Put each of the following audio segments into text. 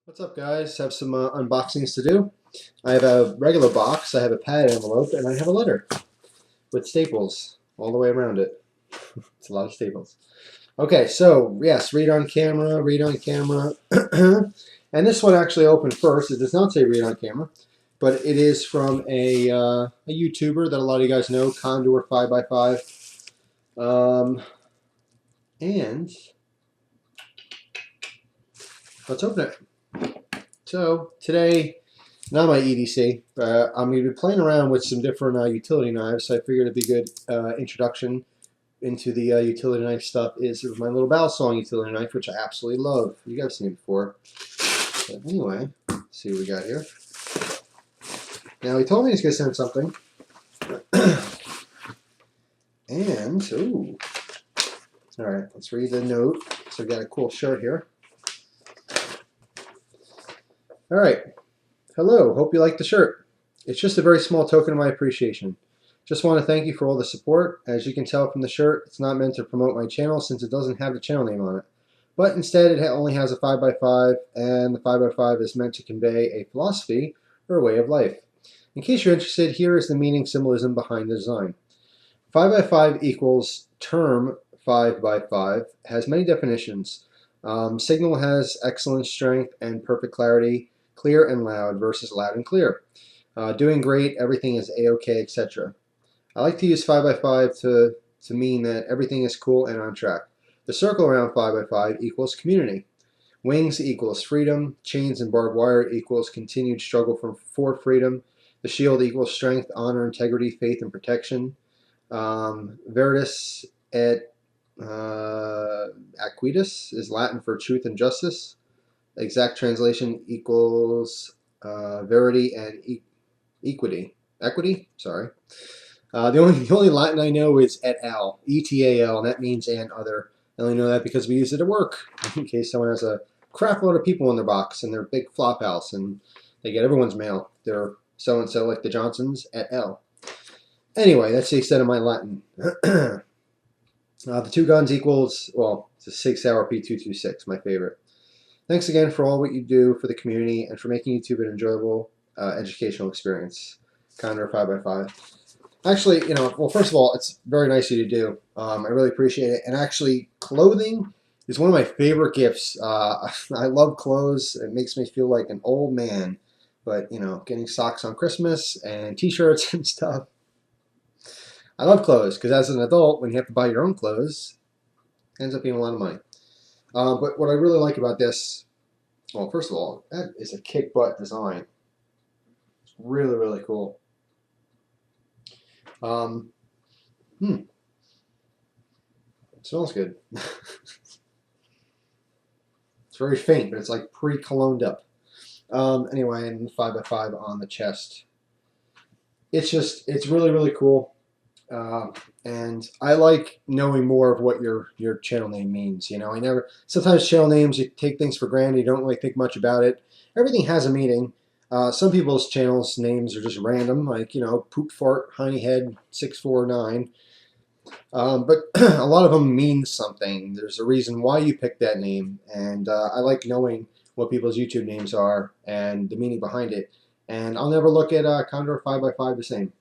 What's up, guys? Have some unboxings to do. I have a regular box, I have a pad envelope, and I have a letter with staples all the way around it. It's a lot of staples. Okay, so yes, read on camera, read on camera. And this one actually opened first. It does not say read on camera, but it is from a YouTuber that a lot of you guys know, Condor 5x5. And let's open it. So today, not my EDC, I'm going to be playing around with some different utility knives. So I figured it'd be a good introduction into the utility knife stuff is my little bow sawing utility knife, which I absolutely love. You guys have seen it before. But anyway, let's see what we got here. Now he told me he's going to send something. And, ooh. All right, let's read the note. So we got a cool shirt here. All right. Hello, hope you like the shirt. It's just a very small token of my appreciation. Just want to thank you for all the support. As you can tell from the shirt, it's not meant to promote my channel since it doesn't have the channel name on it. But instead, it only has a 5x5, and the 5x5 is meant to convey a philosophy or a way of life. In case you're interested, here is the meaning symbolism behind the design. 5x5 equals term 5x5 has many definitions. Signal has excellent strength and perfect clarity. Clear and loud versus loud and clear. Doing great, everything is a-okay, etc. I like to use 5x5 to mean that everything is cool and on track. The circle around 5x5 equals community. Wings equals freedom. Chains and barbed wire equals continued struggle for freedom. The shield equals strength, honor, integrity, faith, and protection. Veritas et aquitus is Latin for truth and justice. Exact translation equals verity and equity. Equity? Sorry. The only Latin I know is et al. E-T-A-L, and that means and other. I only know that because we use it at work in case someone has a crap load of people in their box in their big flop house and they get everyone's mail. They're so-and-so like the Johnsons et al. Anyway, that's the extent of my Latin. The two guns equals, well, it's a Sig Sauer P226, my favorite. Thanks again for all what you do for the community and for making YouTube an enjoyable educational experience. Condor 5x5. Actually, well, first of all, it's very nice of you to do. I really appreciate it. And actually, clothing is one of my favorite gifts. I love clothes. It makes me feel like an old man. But, getting socks on Christmas and t-shirts and stuff. I love clothes because as an adult, when you have to buy your own clothes, it ends up being a lot of money. But what I really like about this, well, first of all, that is a kick-butt design. It's really, really cool. It smells good. It's very faint, but it's like pre-cologned up. Anyway, and 5x5 on the chest. It's really, really cool. And I like knowing more of what your channel name means. Sometimes channel names, you take things for granted, you don't really think much about it. Everything has a meaning. Some people's channels names are just random, like, Poop Fart, Hiney Head, 649. But a lot of them mean something. There's a reason why you picked that name, and I like knowing what people's YouTube names are and the meaning behind it. And I'll never look at Condor 5x5 the same.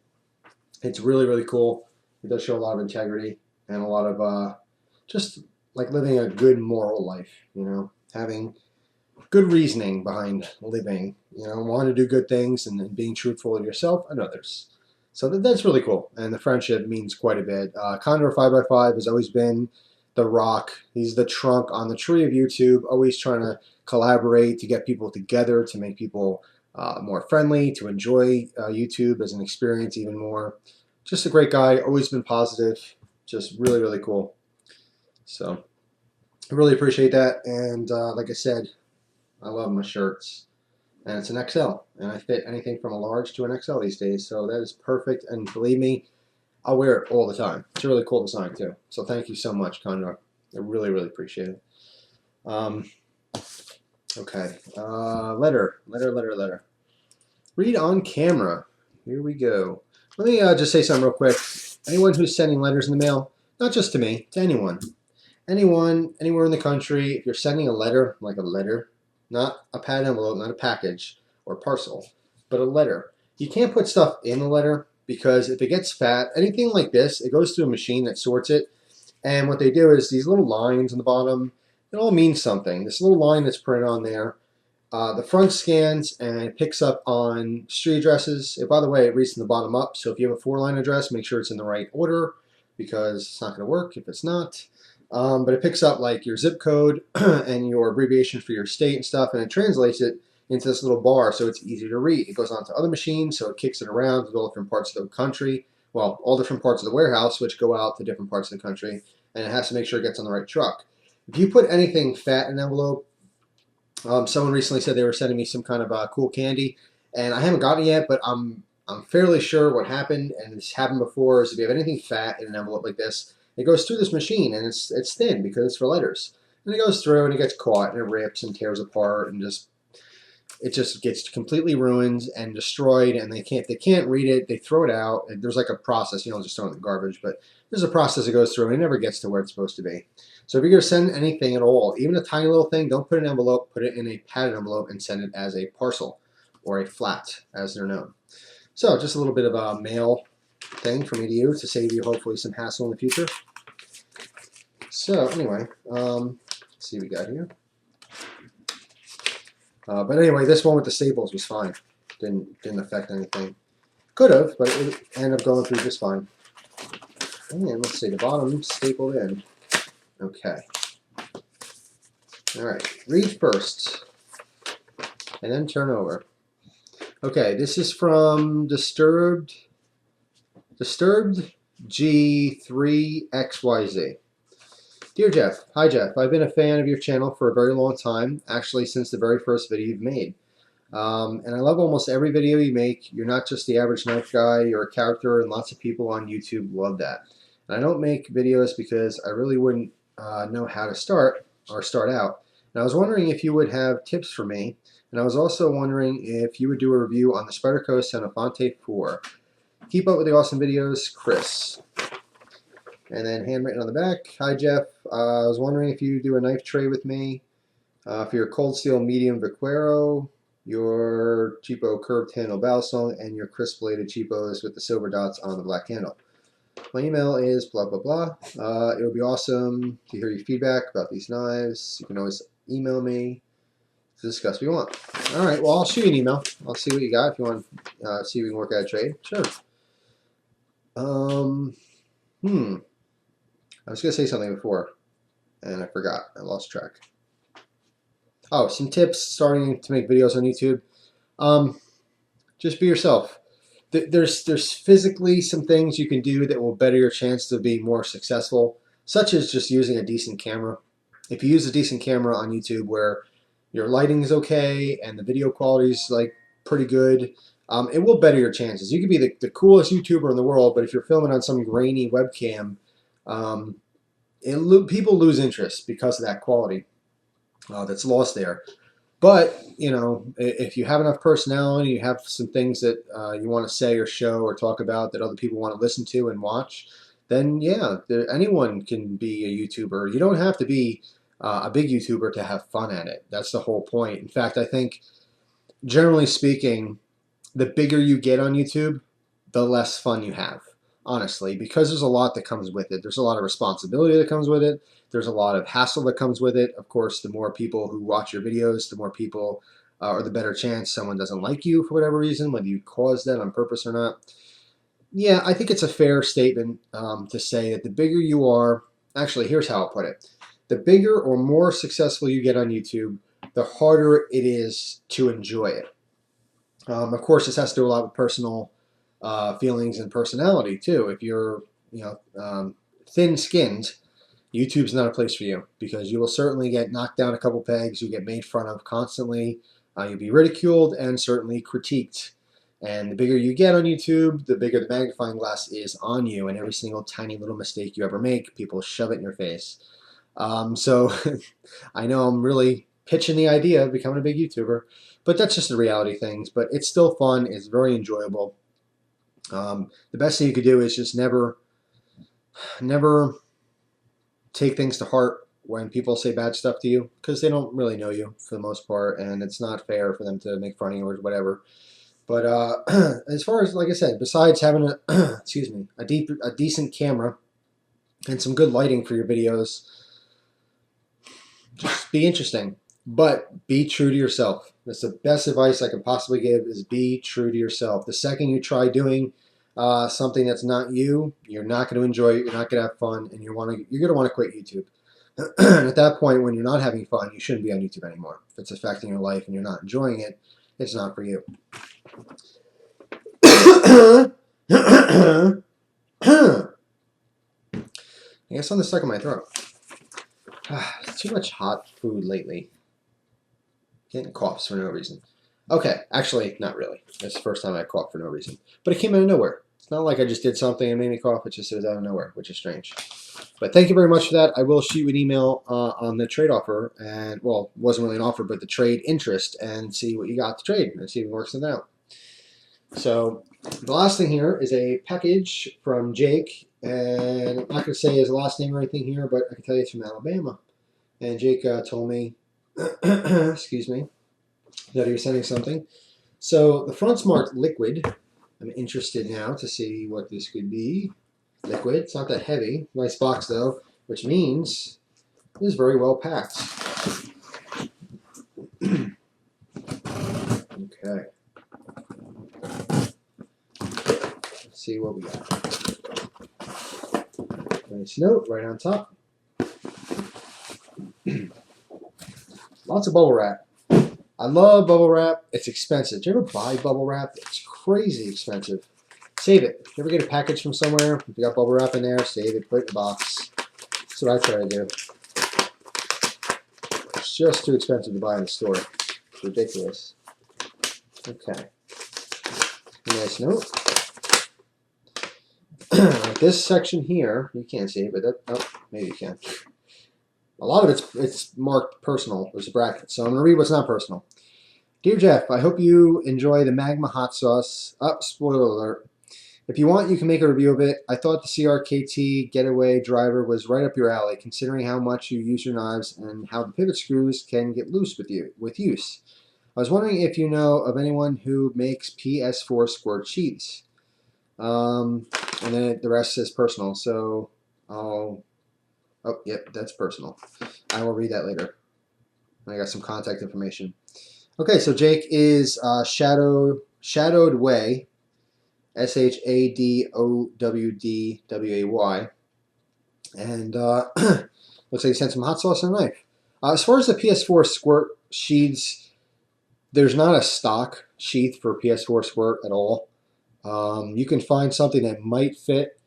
It's really, really cool. It does show a lot of integrity and a lot of just like living a good moral life, having good reasoning behind living, wanting to do good things and being truthful to yourself and others. So that's really cool. And the friendship means quite a bit. Condor 5x5 has always been the rock. He's the trunk on the tree of YouTube, always trying to collaborate, to get people together, to make people more friendly, to enjoy YouTube as an experience even more. Just a great guy, always been positive, just really, really cool. So I really appreciate that. And like I said, I love my shirts. And it's an XL, and I fit anything from a large to an XL these days, so that is perfect. And believe me, I'll wear it all the time. It's a really cool design too. So thank you so much, Condor. I really, really appreciate it. Okay, letter. Read on camera. Here we go. Let me just say something real quick. Anyone who's sending letters in the mail, not just to me, to anyone. Anyone, anywhere in the country, if you're sending a letter, like a letter, not a padded envelope, not a package or parcel, but a letter. You can't put stuff in the letter because if it gets fat, anything like this, it goes through a machine that sorts it. And what they do is these little lines on the bottom, it all means something. This little line that's printed on there, the front scans and it picks up on street addresses. And by the way, it reads from the bottom up. So if you have a 4-line address, make sure it's in the right order because it's not going to work if it's not. But it picks up like your zip code and your abbreviation for your state and stuff, and it translates it into this little bar so it's easy to read. It goes on to other machines, so it kicks it around to all different parts of the country. Well, all different parts of the warehouse, which go out to different parts of the country, and it has to make sure it gets on the right truck. If you put anything fat in an envelope, someone recently said they were sending me some kind of cool candy, and I haven't gotten it yet, but I'm fairly sure what happened, and it's happened before, is if you have anything fat in an envelope like this, it goes through this machine, and it's thin because it's for letters. And it goes through, and it gets caught, and it rips and tears apart, and it just gets completely ruined and destroyed, and they can't read it. They throw it out. There's like a process. You don't just throw it in the garbage, but there's a process that goes through, and it never gets to where it's supposed to be. So if you're going to send anything at all, even a tiny little thing, don't put it in an envelope. Put it in a padded envelope and send it as a parcel or a flat, as they're known. So just a little bit of a mail thing for me to use to save you hopefully some hassle in the future. So anyway, let's see what we got here. But anyway, this one with the staples was fine. Didn't affect anything. Could have, but it ended up going through just fine. And let's see, the bottom stapled in. Okay. All right, read first, and then turn over. Okay, this is from Disturbed G3XYZ. Dear Jeff, hi Jeff, I've been a fan of your channel for a very long time, actually since the very first video you've made. And I love almost every video you make. You're not just the average knife guy, you're a character, and lots of people on YouTube love that. And I don't make videos because I really wouldn't know how to start out. And I was wondering if you would have tips for me, and I was also wondering if you would do a review on the Spyderco Senofonte 4. Keep up with the awesome videos, Chris. And then handwritten on the back, hi Jeff, I was wondering if you do a knife tray with me for your cold steel medium Vaquero, your cheapo curved handle Balisong, and your crisp bladed cheapos with the silver dots on the black handle. My email is blah blah blah. It would be awesome to hear your feedback about these knives. You can always email me to discuss what you want. All right, well I'll shoot you an email. I'll see what you got if you want to see if we can work out a trade. Sure. I was going to say something before, and I forgot. I lost track. Oh, some tips starting to make videos on YouTube. Just be yourself. There's physically some things you can do that will better your chance of being more successful, such as just using a decent camera. If you use a decent camera on YouTube where your lighting is okay and the video quality is like pretty good, it will better your chances. You could be the coolest YouTuber in the world, but if you're filming on some grainy webcam, people lose interest because of that quality that's lost there. But you know, if you have enough personality, you have some things that you want to say or show or talk about that other people want to listen to and watch, then yeah, anyone can be a YouTuber. You don't have to be a big YouTuber to have fun at it. That's the whole point. In fact, I think generally speaking, the bigger you get on YouTube, the less fun you have. Honestly, because there's a lot that comes with it. There's a lot of responsibility that comes with it. There's a lot of hassle that comes with it. Of course, the more people who watch your videos, the more people, or the better chance someone doesn't like you for whatever reason, whether you caused that on purpose or not. Yeah, I think it's a fair statement to say that the bigger you are, actually, here's how I'll put it. The bigger or more successful you get on YouTube, the harder it is to enjoy it. Of course, this has to do a lot with personal feelings and personality too. If you're, thin-skinned, YouTube's not a place for you because you will certainly get knocked down a couple pegs. You'll get made fun of constantly. You'll be ridiculed and certainly critiqued. And the bigger you get on YouTube, the bigger the magnifying glass is on you, and every single tiny little mistake you ever make, people shove it in your face. So I know I'm really pitching the idea of becoming a big YouTuber, but that's just the reality things. But it's still fun. It's very enjoyable. The best thing you could do is just never take things to heart. when people say bad stuff to you because they don't really know you for the most part, and it's not fair for them to make fun of you or whatever. But as far as, like I said, besides having a excuse me, a decent camera and some good lighting for your videos, just be interesting, but be true to yourself. That's the best advice I can possibly give, is be true to yourself. The second you try doing something that's not you, you're not going to enjoy it, you're not going to have fun, and you're going to want to quit YouTube. And at that point, when you're not having fun, you shouldn't be on YouTube anymore. If it's affecting your life and you're not enjoying it, it's not for you. I guess on the stuck in my throat. Too much hot food lately. Getting coughs for no reason. Okay, actually, not really. That's the first time I coughed for no reason. But it came out of nowhere. It's not like I just did something and made me cough. It just was out of nowhere, which is strange. But thank you very much for that. I will shoot you an email on the trade offer. And, well, it wasn't really an offer, but the trade interest, and see what you got to trade and see if it works it out. So the last thing here is a package from Jake. And I'm not going to say his last name or anything here, but I can tell you it's from Alabama. And Jake told me, excuse me, that he was sending something. So the front's marked liquid. I'm interested now to see what this could be. Liquid. It's not that heavy. Nice box though, which means it is very well packed. Okay. Let's see what we got. Nice note right on top. Lots of bubble wrap. I love bubble wrap. It's expensive. Do you ever buy bubble wrap? It's crazy expensive. Save it. If you ever get a package from somewhere, if you got bubble wrap in there, save it, put it in the box. That's what I try to do. It's just too expensive to buy in the store. It's ridiculous. Okay. Nice note. Like this section here, you can't see it, but that, oh, maybe you can. A lot of it's marked personal. There's a bracket. So I'm going to read what's not personal. Dear Jeff, I hope you enjoy the Magma hot sauce. Spoiler alert. If you want, you can make a review of it. I thought the CRKT Getaway Driver was right up your alley, considering how much you use your knives and how the pivot screws can get loose with use. I was wondering if you know of anyone who makes PS4 squirt sheaths. And then the rest says personal. So I'll... Oh, yep, that's personal. I will read that later. I got some contact information. Okay, so Jake is Shadowed Way, SHADOWDWAY, and looks like he sent some hot sauce and a knife. As far as the PS4 squirt sheaths, there's not a stock sheath for PS4 squirt at all. You can find something that might fit.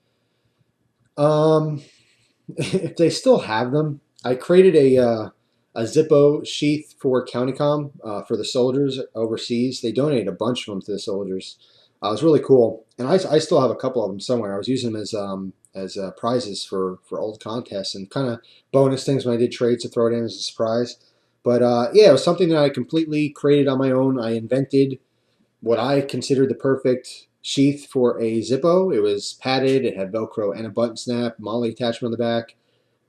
If they still have them, I created a Zippo sheath for CountyCom for the soldiers overseas. They donated a bunch of them to the soldiers. It was really cool, and I still have a couple of them somewhere. I was using them as prizes for old contests and kind of bonus things when I did trades to throw it in as a surprise. But yeah, it was something that I completely created on my own. I invented what I considered the perfect sheath for a Zippo. It was padded, it had Velcro and a button snap, MOLLE attachment on the back.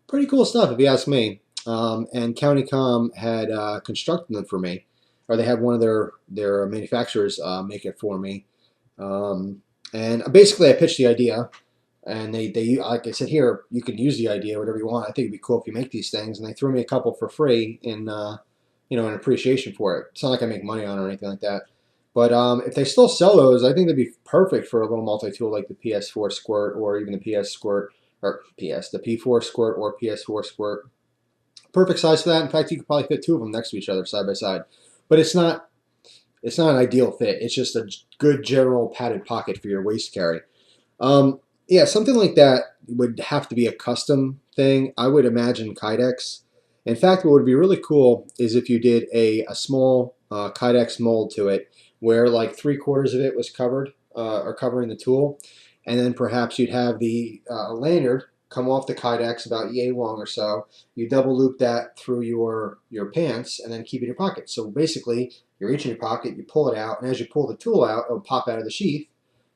Pretty cool stuff if you ask me. And CountyCom had constructed them for me, or they had one of their manufacturers make it for me. And basically I pitched the idea, and they like I said, here, you can use the idea, whatever you want. I think it'd be cool if you make these things. And they threw me a couple for free in in appreciation for it. It's not like I make money on it or anything like that. But if they still sell those, I think they'd be perfect for a little multi-tool like the PS4 Squirt, or even the PS Squirt, or the P4 Squirt or PS4 Squirt. Perfect size for that. In fact, you could probably fit two of them next to each other side by side. But it's not an ideal fit. It's just a good general padded pocket for your waist carry. Yeah, something like that would have to be a custom thing. I would imagine Kydex. In fact, what would be really cool is if you did a small Kydex mold to it, where like 3/4 of it was covered or covering the tool, and then perhaps you'd have the lanyard come off the Kydex about yay long or so. You double loop that through your pants and then keep it in your pocket. So basically, you reach in your pocket, you pull it out, and as you pull the tool out, it'll pop out of the sheath,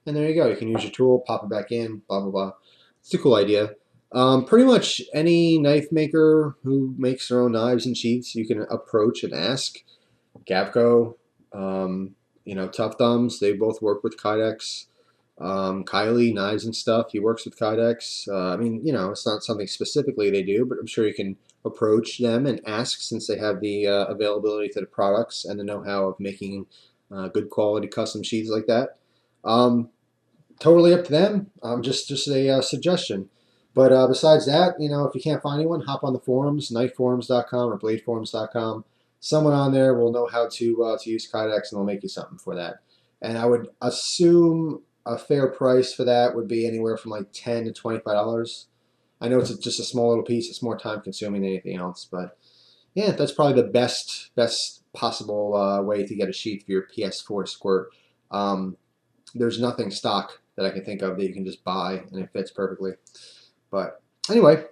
and there you go. You can use your tool, pop it back in, blah blah blah. It's a cool idea. Pretty much any knife maker who makes their own knives and sheaths, you can approach and ask. Gapco, Tough Thumbs, they both work with Kydex. Kylie, Knives and Stuff, he works with Kydex. It's not something specifically they do, but I'm sure you can approach them and ask, since they have the availability to the products and the know-how of making good quality custom sheaths like that. Totally up to them. Just a suggestion. But besides that, if you can't find anyone, hop on the forums, knifeforums.com or bladeforums.com. Someone on there will know how to use Kydex, and they'll make you something for that. And I would assume a fair price for that would be anywhere from like $10 to $25. I know it's just a small little piece. It's more time consuming than anything else, but yeah, that's probably the best possible way to get a sheath for your PS4 squirt. There's nothing stock that I can think of that you can just buy and it fits perfectly. But anyway,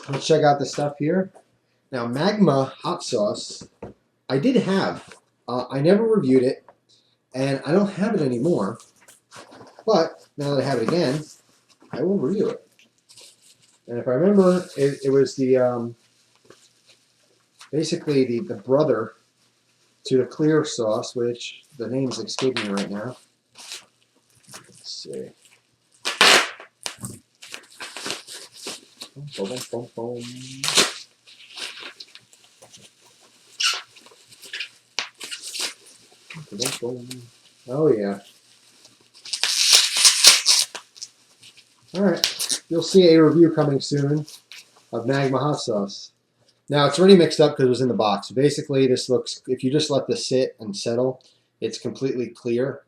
let's check out the stuff here. Now, Magma hot sauce, I did have. I never reviewed it, and I don't have it anymore. But now that I have it again, I will review it. And if I remember, it was the basically the brother to the clear sauce, which the name's escaping me right now. Let's see. Boom, boom, boom, boom. Oh yeah. Alright, you'll see a review coming soon of Magma hot sauce. Now it's already mixed up because it was in the box. Basically this looks, if you just let this sit and settle, it's completely clear.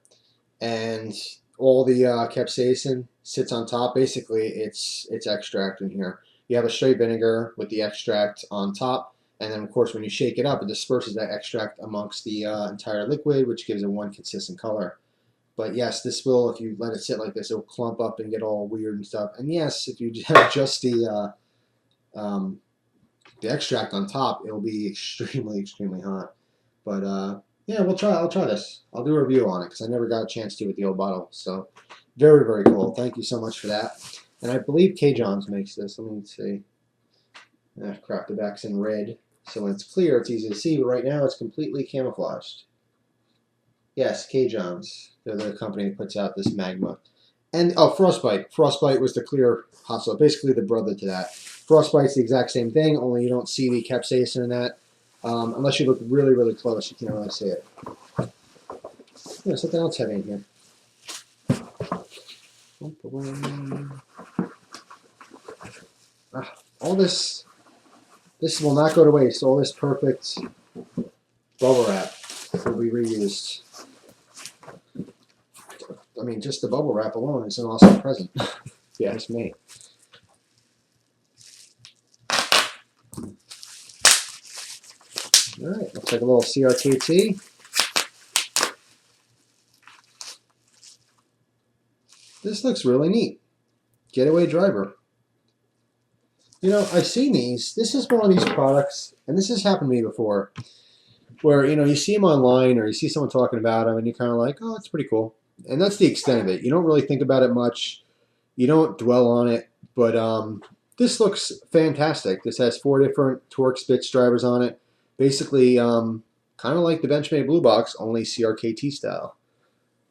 And all the capsaicin sits on top. Basically it's extract in here. You have a straight vinegar with the extract on top. And then, of course, when you shake it up, it disperses that extract amongst the entire liquid, which gives it one consistent color. But yes, this will, if you let it sit like this, it'll clump up and get all weird and stuff. And yes, if you have just the extract on top, it'll be extremely, extremely hot. But yeah, I'll try this. I'll do a review on it because I never got a chance to with the old bottle. So very, very cool. Thank you so much for that. And I believe K-Johns makes this. Let me see. Ah, crap, the back's in red. So when it's clear, it's easy to see, but right now it's completely camouflaged. Yes, K-Johns. They're the company that puts out this Magma. And, oh, Frostbite. Frostbite was the clear hot sauce, basically the brother to that. Frostbite's the exact same thing, only you don't see the capsaicin in that. Unless you look really, really close, you can't really see it. There's something else heavy in here. All this will not go to waste. All this perfect bubble wrap will be reused. I mean, just the bubble wrap alone is an awesome present. Yeah, it's me. All right, looks like a little CRKT. This looks really neat. Getaway driver. I've seen these. This is one of these products, and this has happened to me before, where, you see them online or you see someone talking about them, and you're kind of like, oh, that's pretty cool. And that's the extent of it. You don't really think about it much. You don't dwell on it. But this looks fantastic. This has 4 different Torx bits drivers on it. Basically, kind of like the Benchmade Blue Box, only CRKT style.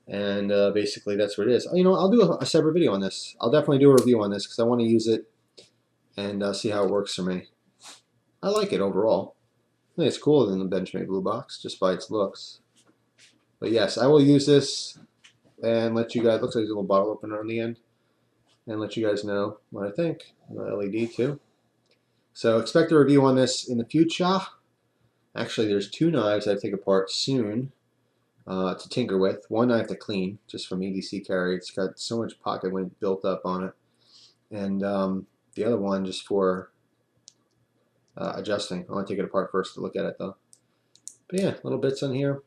And basically, that's what it is. I'll do a separate video on this. I'll definitely do a review on this because I want to use it and see how it works for me. I like it overall. I think it's cooler than the Benchmade Blue Box, just by its looks. But yes, I will use this and let you guys, looks like there's a little bottle opener on the end, and let you guys know what I think. The LED too. So expect a review on this in the future. Actually, there's 2 knives I take apart soon to tinker with. One I have to clean, just from EDC carry. It's got so much pocket lint built up on it. And the other one just for adjusting. I want to take it apart first to look at it though. But yeah, little bits on here.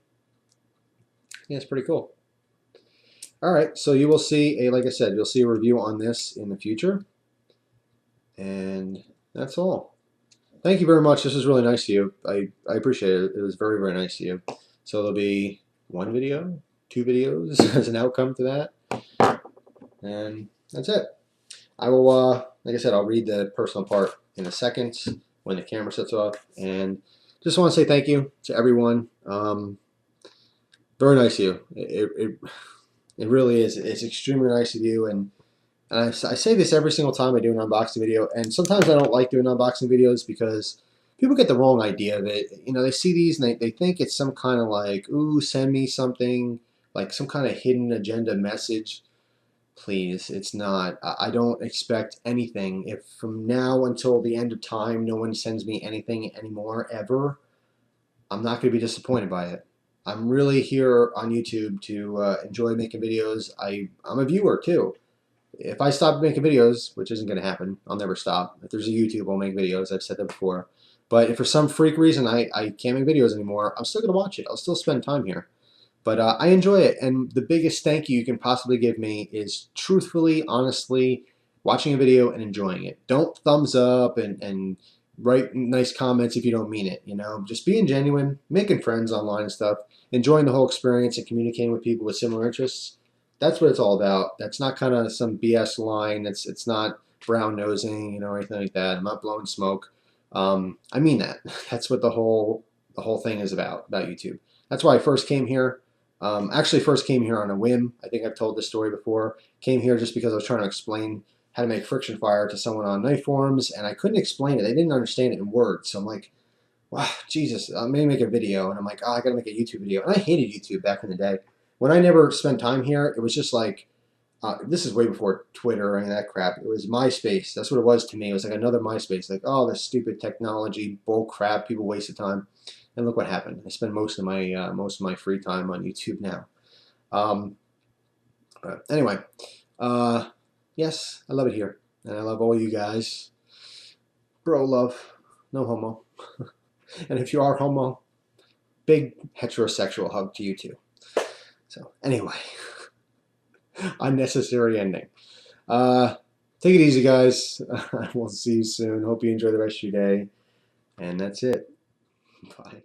Yeah, it's pretty cool. Alright, so you will see, like I said, you'll see a review on this in the future. And that's all. Thank you very much. This was really nice of you. I appreciate it. It was very, very nice of you. So there'll be 1 video, 2 videos as an outcome to that. And that's it. I will, like I said, I'll read the personal part in a second when the camera shuts off. And just want to say thank you to everyone. Very nice of you. It really is. It's extremely nice of you. And I say this every single time I do an unboxing video. And sometimes I don't like doing unboxing videos because people get the wrong idea of it. You know, they see these and they think it's some kind of like, ooh, send me something, like some kind of hidden agenda message. Please, it's not. I don't expect anything. If from now until the end of time, no one sends me anything anymore, ever, I'm not going to be disappointed by it. I'm really here on YouTube to enjoy making videos. I'm a viewer too. If I stop making videos, which isn't going to happen, I'll never stop. If there's a YouTube, I'll make videos. I've said that before. But if for some freak reason I can't make videos anymore, I'm still going to watch it. I'll still spend time here. But I enjoy it, and the biggest thank you can possibly give me is truthfully, honestly, watching a video and enjoying it. Don't thumbs up and write nice comments if you don't mean it. You know, just being genuine, making friends online and stuff, enjoying the whole experience and communicating with people with similar interests. That's what it's all about. That's not kind of some BS line. It's not brown nosing, you know, or anything like that. I'm not blowing smoke. I mean that. That's what the whole thing is about YouTube. That's why I first came here. Actually, first came here on a whim. I think I've told this story before. Came here just because I was trying to explain how to make friction fire to someone on knife forums, and I couldn't explain it. They didn't understand it in words. So I'm like, wow, Jesus, I'm going to make a video. And I'm like, oh, I got to make a YouTube video. And I hated YouTube back in the day. When I never spent time here, it was just like, this is way before Twitter or any of that crap. It was MySpace. That's what it was to me. It was like another MySpace. Like, oh, this stupid technology, bull crap, people waste of time. And look what happened. I spend most of my free time on YouTube now. Um, anyway, yes, I love it here, and I love all you guys. Bro, love, no homo. And if you are homo, big heterosexual hug to you too. So anyway, unnecessary ending. Take it easy, guys. We'll see you soon. Hope you enjoy the rest of your day. And that's it. Bye.